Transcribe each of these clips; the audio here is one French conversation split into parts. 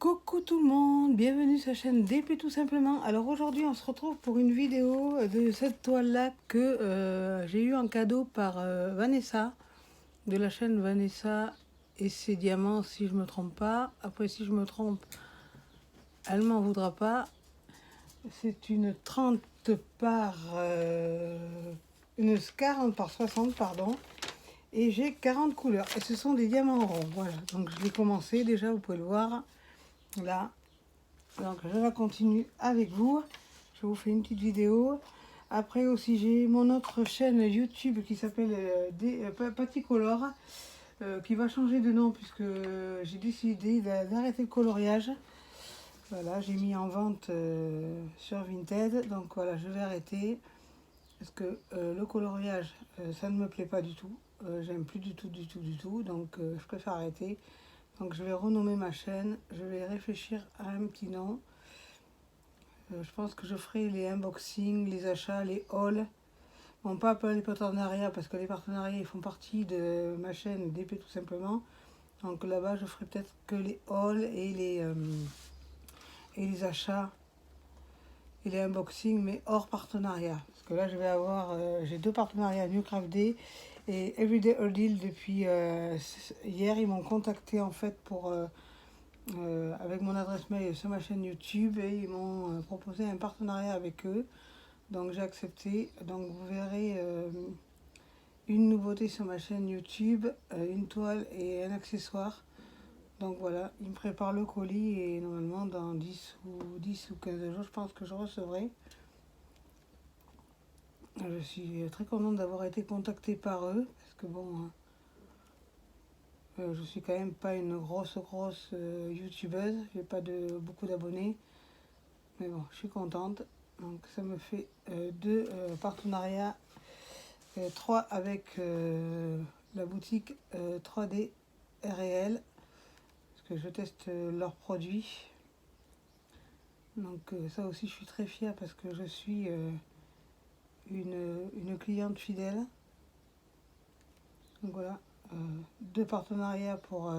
Coucou tout le monde, bienvenue sur la chaîne DP tout simplement. Alors aujourd'hui on se retrouve pour une vidéo de cette toile là que j'ai eu en cadeau par Vanessa de la chaîne Vanessa et ses diamants si je me trompe pas. Après si je me trompe elle m'en voudra pas. C'est une 30 par une 40 par 60 pardon. Et j'ai 40 couleurs et ce sont des diamants ronds. Voilà, donc je l'ai commencé déjà, vous pouvez le voir là. Donc je la continue avec vous. Je vous fais une petite vidéo. Après aussi j'ai mon autre chaîne YouTube qui s'appelle Paticolor qui va changer de nom puisque j'ai décidé d'arrêter le coloriage. Voilà, j'ai mis en vente sur Vinted. Donc voilà, je vais arrêter parce que le coloriage ça ne me plaît pas du tout. J'aime plus du tout. Donc je préfère arrêter. Donc je vais renommer ma chaîne, je vais réfléchir à un petit nom. Je pense que je ferai les unboxings, les achats, les hauls. Bon, pas les partenariats parce que les partenariats ils font partie de ma chaîne DP tout simplement. Donc là-bas je ferai peut-être que les hauls et les achats et les unboxings mais hors partenariat. Parce que là je vais avoir, j'ai deux partenariats, Newcraft Day et Everyday Earl Deal depuis hier. Ils m'ont contacté en fait pour... avec mon adresse mail sur ma chaîne YouTube et ils m'ont proposé un partenariat avec eux. Donc j'ai accepté. Donc vous verrez une nouveauté sur ma chaîne YouTube, une toile et un accessoire. Donc voilà, ils me préparent le colis et normalement dans 10 ou 15 jours, je pense que je recevrai. Je suis très contente d'avoir été contactée par eux parce que bon... je suis quand même pas une grosse youtubeuse, j'ai pas beaucoup d'abonnés, mais bon, je suis contente. Donc ça me fait deux partenariats, trois avec la boutique 3D réel, parce que je teste leurs produits. Donc ça aussi je suis très fière parce que je suis une cliente fidèle. Donc voilà, deux partenariats pour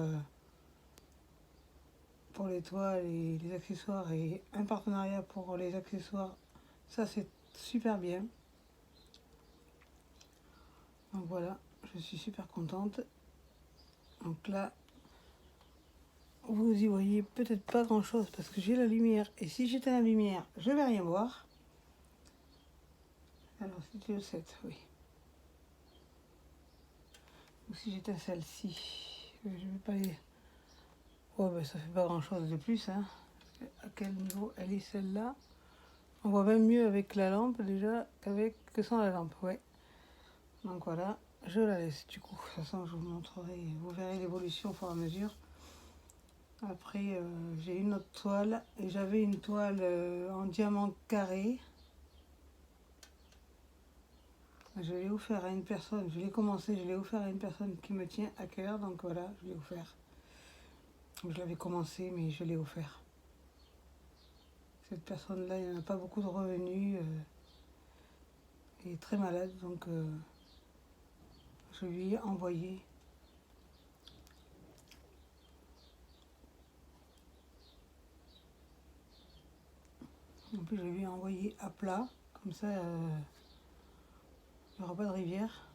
les toiles et les accessoires et un partenariat pour les accessoires, ça c'est super bien. Donc voilà, je suis super contente. Donc là, vous y voyez peut-être pas grand chose parce que j'ai la lumière et si j'étais la lumière, je vais rien voir. Alors c'était le 7, oui. Ou si j'étais celle-ci, je vais pas les... Oh ben ça fait pas grand chose de plus, hein. À quel niveau elle est celle-là? On voit même mieux avec la lampe déjà que sans la lampe, ouais. Donc voilà, je la laisse du coup. De toute façon, je vous montrerai, vous verrez l'évolution au fur et à mesure. Après, j'ai une autre toile et j'avais une toile en diamant carré. Je l'ai offert à une personne, je l'ai commencé, je l'ai offert à une personne qui me tient à cœur. Donc voilà, je l'ai offert. Je l'avais commencé, mais je l'ai offert. Cette personne-là, il n'y en a pas beaucoup de revenus. Elle est très malade, donc je lui ai envoyé. En plus, je lui ai envoyé à plat, comme ça, il n'y aura pas de rivière.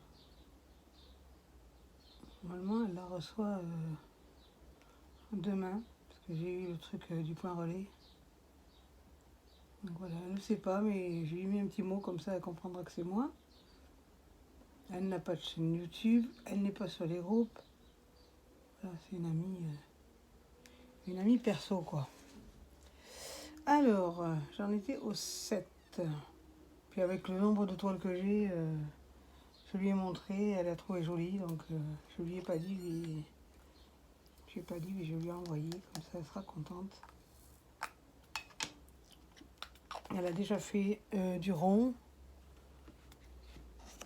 Normalement, elle la reçoit demain, parce que j'ai eu le truc du point relais. Donc voilà, elle ne sait pas, mais je lui ai mis un petit mot, comme ça elle comprendra que c'est moi. Elle n'a pas de chaîne YouTube, elle n'est pas sur les groupes. Voilà, c'est une amie perso, quoi. Alors, j'en étais au 7. Puis avec le nombre de toiles que j'ai, je lui ai montré, elle a trouvé jolie, donc je lui ai pas dit, mais je lui ai envoyé, comme ça elle sera contente. Elle a déjà fait du rond.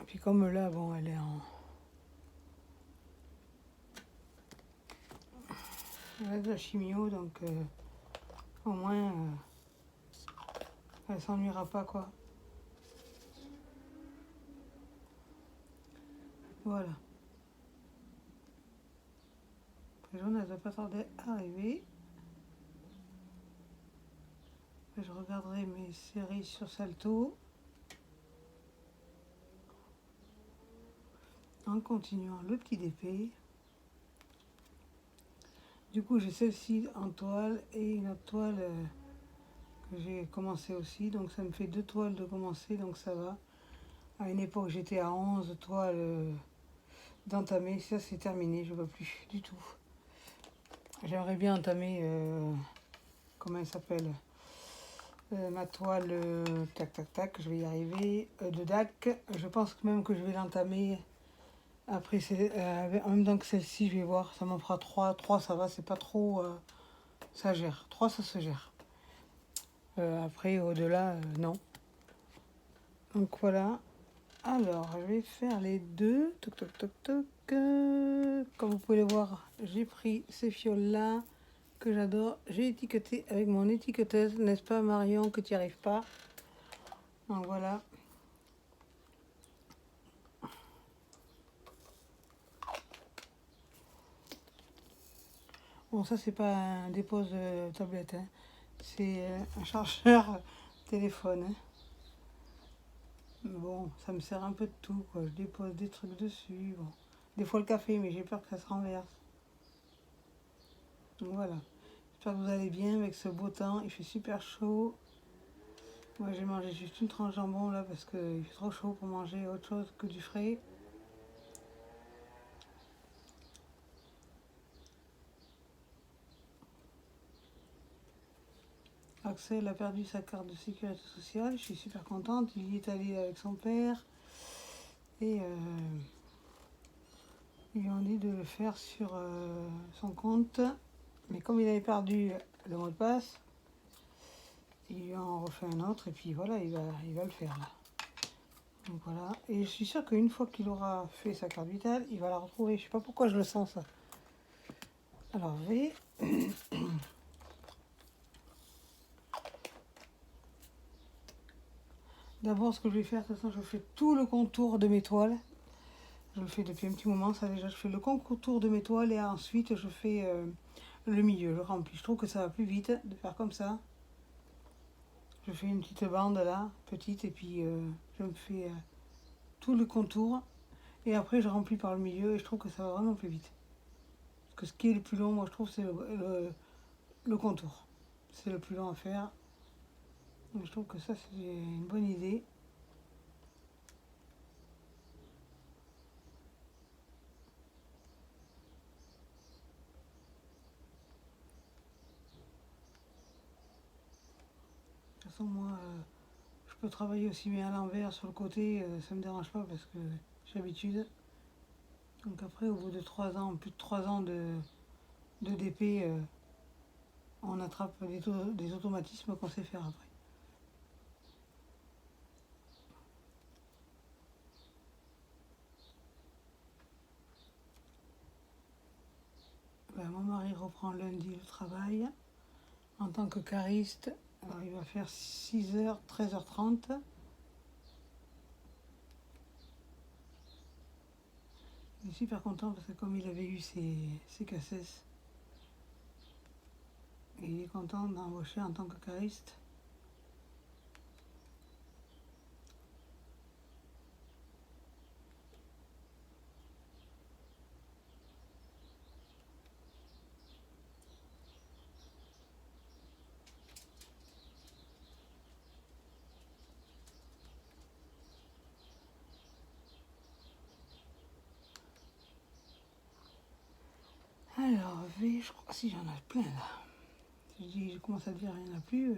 Et puis comme là, bon, elle est elle a de la chimio, donc au moins elle s'ennuiera pas, quoi. Voilà. Le jaune, elle ne doit pas tarder à arriver. je regarderai mes séries sur Salto en continuant le petit DP. Du coup, j'ai celle-ci en toile et une autre toile que j'ai commencé aussi. Donc, ça me fait 2 toiles de commencer, donc ça va. À une époque, j'étais à 11 toiles d'entamer. Ça, c'est terminé, je ne veux plus du tout. J'aimerais bien entamer, comment elle s'appelle, ma toile, tac, tac, tac, je vais y arriver, de DAC. Je pense même que je vais l'entamer. Après, en même temps que celle-ci, je vais voir, ça m'en fera 3. 3, ça va, c'est pas trop... ça gère. 3, ça se gère. Après, au-delà, non. Donc voilà. Alors, je vais faire les deux. Toc, toc, toc, toc. Comme vous pouvez le voir, j'ai pris ces fioles-là que j'adore. J'ai étiqueté avec mon étiqueteuse, n'est-ce pas Marion, que tu n'y arrives pas. Donc voilà. Bon, ça, c'est pas un dépose tablette, hein. C'est un chargeur téléphone. Hein. Bon, ça me sert un peu de tout, quoi. Je dépose des trucs dessus. Bon. Des fois le café, mais j'ai peur que ça se renverse. Donc voilà. J'espère que vous allez bien avec ce beau temps. Il fait super chaud. Moi, j'ai mangé juste une tranche de jambon là parce qu'il fait trop chaud pour manger autre chose que du frais. Axel a perdu sa carte de sécurité sociale. Je suis super contente. Il y est allé avec son père. Et ils lui ont dit de le faire sur son compte. Mais comme il avait perdu le mot de passe, ils lui en refait un autre. Et puis voilà, il va le faire là. Donc voilà. Et je suis sûre qu'une fois qu'il aura fait sa carte vitale, il va la retrouver. Je sais pas pourquoi je le sens ça. Alors V. D'abord, ce que je vais faire, de toute façon, je fais tout le contour de mes toiles. Je le fais depuis un petit moment, ça déjà. Je fais le contour de mes toiles et ensuite je fais le milieu, je remplis. Je trouve que ça va plus vite de faire comme ça. Je fais une petite bande là, petite, et puis je me fais tout le contour. Et après, je remplis par le milieu et je trouve que ça va vraiment plus vite. Parce que ce qui est le plus long, moi, je trouve, c'est le contour. C'est le plus long à faire. Donc, je trouve que ça, c'est une bonne idée. De toute façon, moi, je peux travailler aussi bien à l'envers, sur le côté, ça me dérange pas parce que j'ai l'habitude. Donc après, au bout de 3 ans, plus de 3 ans de DP, on attrape des automatismes qu'on sait faire après. Ben, mon mari reprend lundi le travail en tant que cariste. Alors il va faire 6h, 13h30. Il est super content parce que comme il avait eu ses cassettes, il est content d'embaucher en tant que cariste. Alors, V, je crois, si j'en ai plein là. Je commence à dire il n'y en a plus.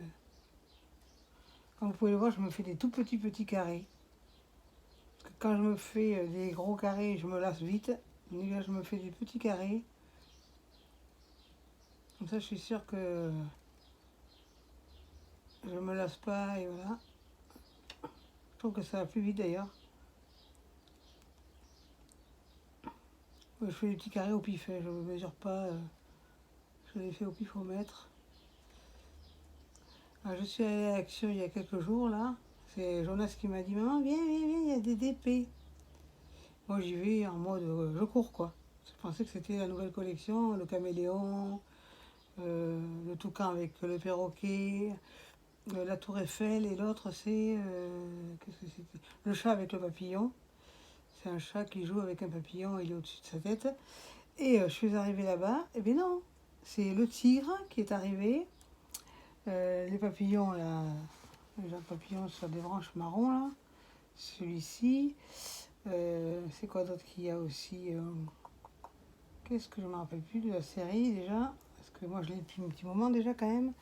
Comme vous pouvez le voir, je me fais des tout petits carrés. Parce que quand je me fais des gros carrés, je me lasse vite. Mais là, je me fais des petits carrés. Comme ça, je suis sûre que je me lasse pas et voilà. Je trouve que ça va plus vite d'ailleurs. Je fais des petits carrés au pif, je ne mesure pas. Je les fais au pifomètre. Alors, je suis allée à Action il y a quelques jours là. C'est Jonas qui m'a dit maman, viens, il y a des DP. Moi j'y vais en mode je cours quoi. Je pensais que c'était la nouvelle collection, le caméléon, le toucan avec le perroquet, la tour Eiffel, et l'autre c'est... qu'est-ce que c'était? Le chat avec le papillon. C'est un chat qui joue avec un papillon, il est au-dessus de sa tête. Et je suis arrivée là-bas, et bien non, c'est le tigre qui est arrivé. Les papillons, là, les papillons sur des branches marron, là. Celui-ci. C'est quoi d'autre qu'il y a aussi qu'est-ce que je ne me rappelle plus de la série déjà, parce que moi je l'ai depuis un petit moment déjà quand même,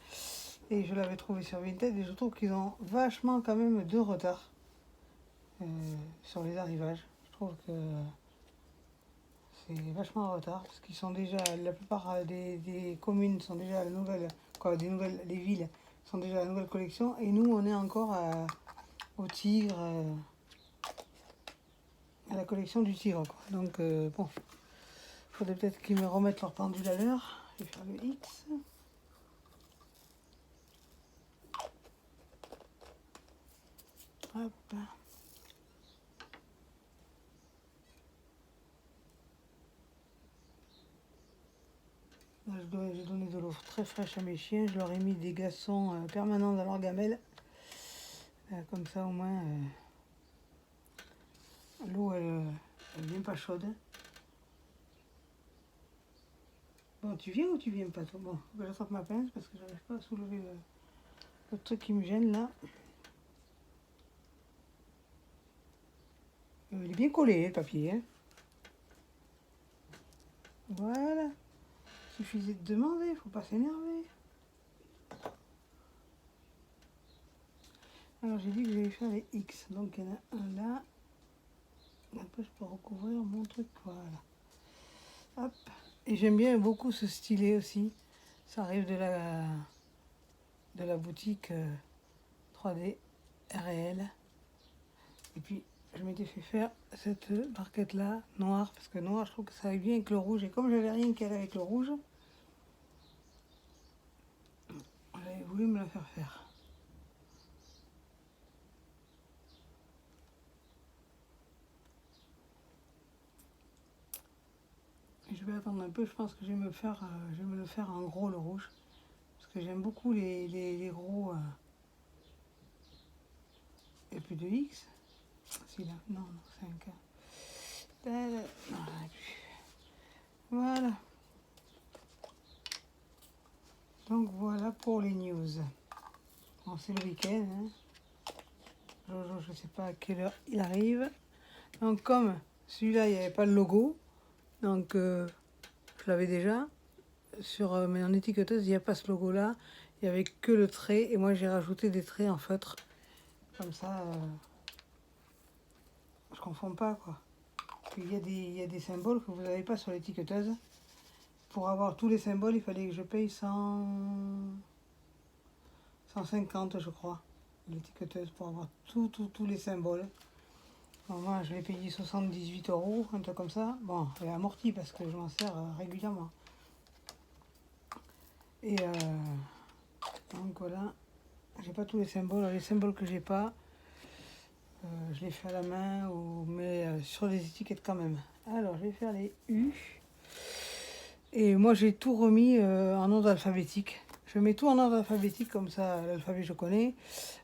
et je l'avais trouvé sur Vinted, et je trouve qu'ils ont vachement quand même de retard sur les arrivages. Je trouve que c'est vachement en retard, parce qu'ils sont déjà, la plupart des communes sont déjà à la nouvelle, quoi, les villes sont déjà à la nouvelle collection, et nous on est encore au tigre, à la collection du tigre, quoi. Donc bon, il faudrait peut-être qu'ils me remettent leur pendule à l'heure. Je vais faire le X. Hop. Là, j'ai donné de l'eau très fraîche à mes chiens. Je leur ai mis des glaçons permanents dans leur gamelle. Comme ça, au moins, l'eau, elle est bien pas chaude. Bon, tu viens ou tu viens pas, toi? Bon, je vais attraper ma pince parce que j'arrive pas à soulever le truc qui me gêne, là. Il est bien collé, le papier, hein. Voilà. Il suffisait de demander, faut pas s'énerver. Alors, j'ai dit que j'allais faire les X. Donc, il y en a un là. Après, je peux recouvrir mon truc, voilà. Hop. Et j'aime bien beaucoup ce stylet aussi. Ça arrive de la boutique 3D réel. Et puis, je m'étais fait faire cette barquette là, noire, parce que noir, je trouve que ça va bien avec le rouge. Et comme j'avais rien qui allait avec le rouge, j'avais voulu me la faire faire. Et je vais attendre un peu, je pense que je vais me le faire en gros le rouge. Parce que j'aime beaucoup les gros. Et puis de X. Si là, non, 5. Voilà. Donc voilà pour les news. Bon, c'est le week-end. Hein. Jojo, je ne sais pas à quelle heure il arrive. Donc comme celui-là, il n'y avait pas le logo. Donc je l'avais déjà. Mais en étiqueteuse, il n'y a pas ce logo-là. Il n'y avait que le trait. Et moi, j'ai rajouté des traits en feutre. Comme ça, je ne confonds pas, quoi. Il y a des symboles que vous n'avez pas sur l'étiqueteuse. Pour avoir tous les symboles, il fallait que je paye 150, je crois, l'étiqueteuse, pour avoir tous les symboles. Bon, moi, je l'ai payé 78 €, un truc comme ça. Bon, elle est amortie parce que je m'en sers régulièrement. Et donc voilà, j'ai pas tous les symboles. Les symboles que j'ai pas, je les fais à la main, mais sur les étiquettes quand même. Alors, je vais faire les U. Et moi, j'ai tout remis en ordre alphabétique. Je mets tout en ordre alphabétique, comme ça, l'alphabet, je connais.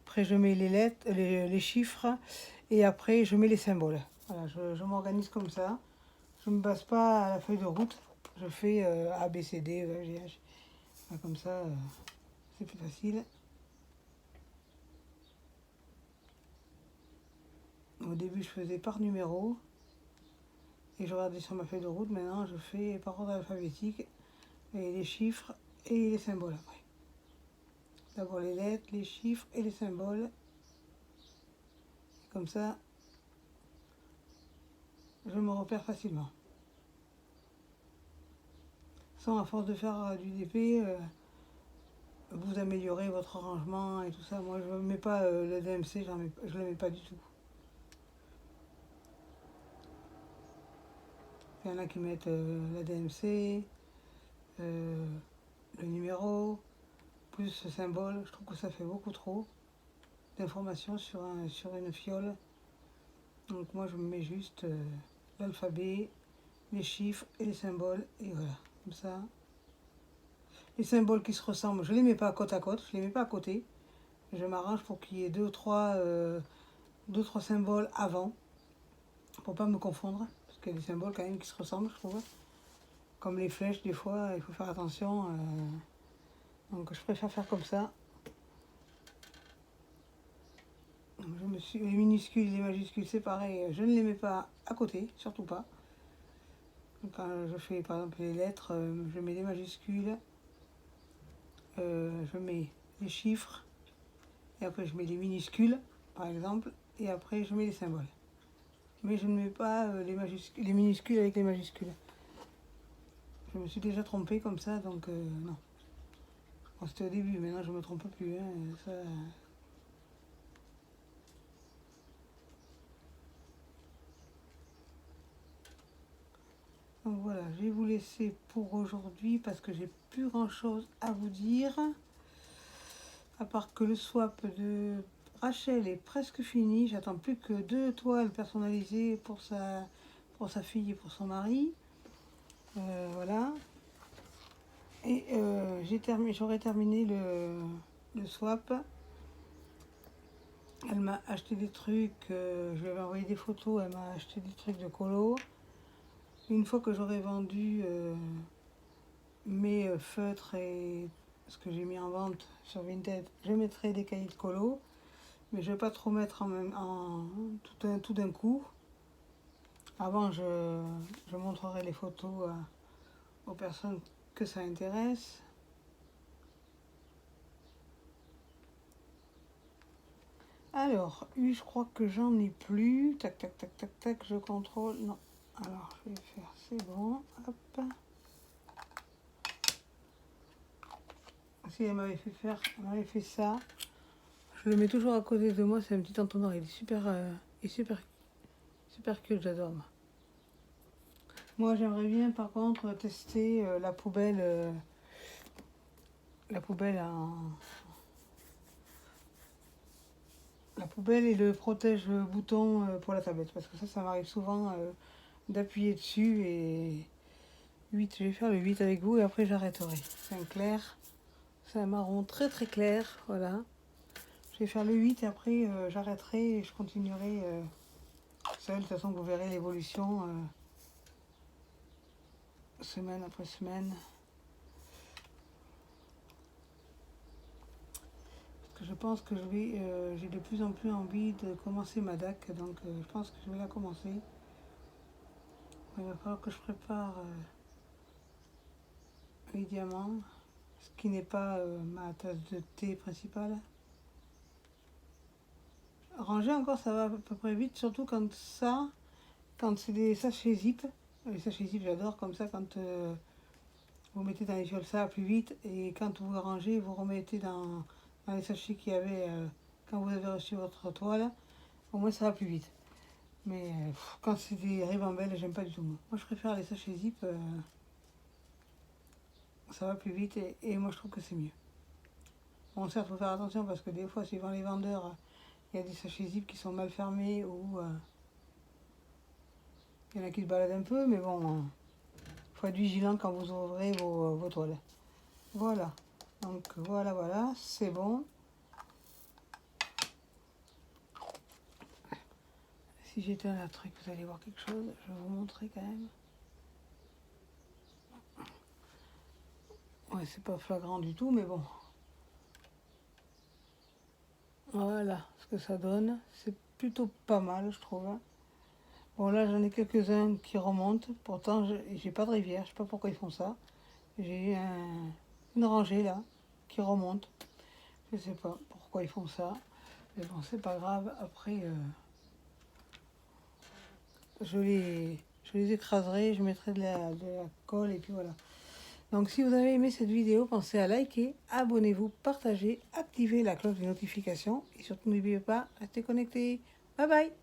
Après, je mets les lettres, les chiffres, et après, je mets les symboles. Voilà, je m'organise comme ça. Je ne me base pas à la feuille de route. Je fais A, B, C, D, E, F, G, H. Voilà, comme ça, c'est plus facile. Au début, je faisais par numéro. Et je regardais sur ma feuille de route. Maintenant, je fais par ordre alphabétique. Et les chiffres et les symboles après. D'abord les lettres, les chiffres et les symboles. Comme ça, je me repère facilement. Sans à force de faire du DP, vous améliorez votre rangement et tout ça. Moi, je ne mets pas le DMC, je ne le mets pas du tout. Il y en a qui mettent la DMC, le numéro, plus ce symbole. Je trouve que ça fait beaucoup trop d'informations sur une fiole. Donc moi, je me mets juste l'alphabet, les chiffres et les symboles. Et voilà, comme ça. Les symboles qui se ressemblent, je ne les mets pas côte à côte, je ne les mets pas à côté. je m'arrange pour qu'il y ait deux, trois symboles avant, pour pas me confondre, parce qu'il y a des symboles quand même qui se ressemblent, je trouve. Comme les flèches, des fois, il faut faire attention. Donc je préfère faire comme ça. Les minuscules et les majuscules, c'est pareil, je ne les mets pas à côté, surtout pas. Quand je fais par exemple les lettres, je mets les majuscules, je mets les chiffres, et après je mets les minuscules, par exemple, et après je mets les symboles. Mais je ne mets pas les minuscules avec les majuscules. Je me suis déjà trompée comme ça, donc non. Bon, c'était au début, maintenant je ne me trompe plus. Hein, ça... Donc voilà, je vais vous laisser pour aujourd'hui parce que j'ai plus grand chose à vous dire. À part que le swap de Rachel est presque fini. J'attends plus que 2 toiles personnalisées pour sa fille et pour son mari. Voilà. Et j'aurais terminé le swap. Elle m'a acheté des trucs, je lui avais envoyé des photos, elle m'a acheté des trucs de colo. Une fois que j'aurai vendu mes feutres et ce que j'ai mis en vente sur Vinted, je mettrai des cahiers de colo. Mais je ne vais pas trop mettre tout d'un coup. Avant, je montrerai les photos aux personnes que ça intéresse. Alors, je crois que j'en ai plus. Tac, tac, tac, tac, tac, je contrôle. Non. Alors, je vais faire, c'est bon. Hop. Si elle m'avait fait ça. Je le mets toujours à côté de moi. C'est un petit entonnoir. Il est super cute. J'adore, moi. Moi, j'aimerais bien, par contre, tester la poubelle et le protège-bouton pour la tablette. Parce que ça m'arrive souvent d'appuyer dessus et 8, je vais faire le 8 avec vous et après j'arrêterai. C'est un clair, c'est un marron très très clair, voilà. Je vais faire le 8 et après j'arrêterai et je continuerai seule. De toute façon, vous verrez l'évolution semaine après semaine. Je pense que j'ai de plus en plus envie de commencer ma DAC, donc je pense que je vais la commencer. Il va falloir que je prépare les diamants, ce qui n'est pas ma tasse de thé principale. Ranger encore, ça va à peu près vite, surtout quand c'est des sachets zip. Les sachets zip, j'adore, comme ça, quand vous mettez dans les fioles, ça va plus vite. Et quand vous rangez, vous remettez dans les sachets qu'il y avait quand vous avez reçu votre toile. Au moins, ça va plus vite. Mais quand c'est des ribambelles, j'aime pas du tout. Moi, je préfère les sachets zip. Ça va plus vite et moi, je trouve que c'est mieux. Bon, certes, il faut faire attention parce que des fois, suivant les vendeurs, il y a des sachets zip qui sont mal fermés ou il y en a qui se baladent un peu, mais bon, faut être vigilant quand vous ouvrez vos toiles. Voilà. Donc voilà, c'est bon. Si j'éteins la truc, vous allez voir quelque chose. Je vais vous montrer quand même. Ouais, c'est pas flagrant du tout, mais bon. Voilà ce que ça donne. C'est plutôt pas mal, je trouve. Bon, là, j'en ai quelques-uns qui remontent. Pourtant, j'ai pas de rivière. Je sais pas pourquoi ils font ça. J'ai une rangée, là, qui remonte. Je sais pas pourquoi ils font ça. Mais bon, c'est pas grave. Après, je les écraserai. Je mettrai de la colle et puis voilà. Donc, si vous avez aimé cette vidéo, pensez à liker, abonnez-vous, partagez, activez la cloche de notification. Et surtout, n'oubliez pas, restez connectés. Bye bye!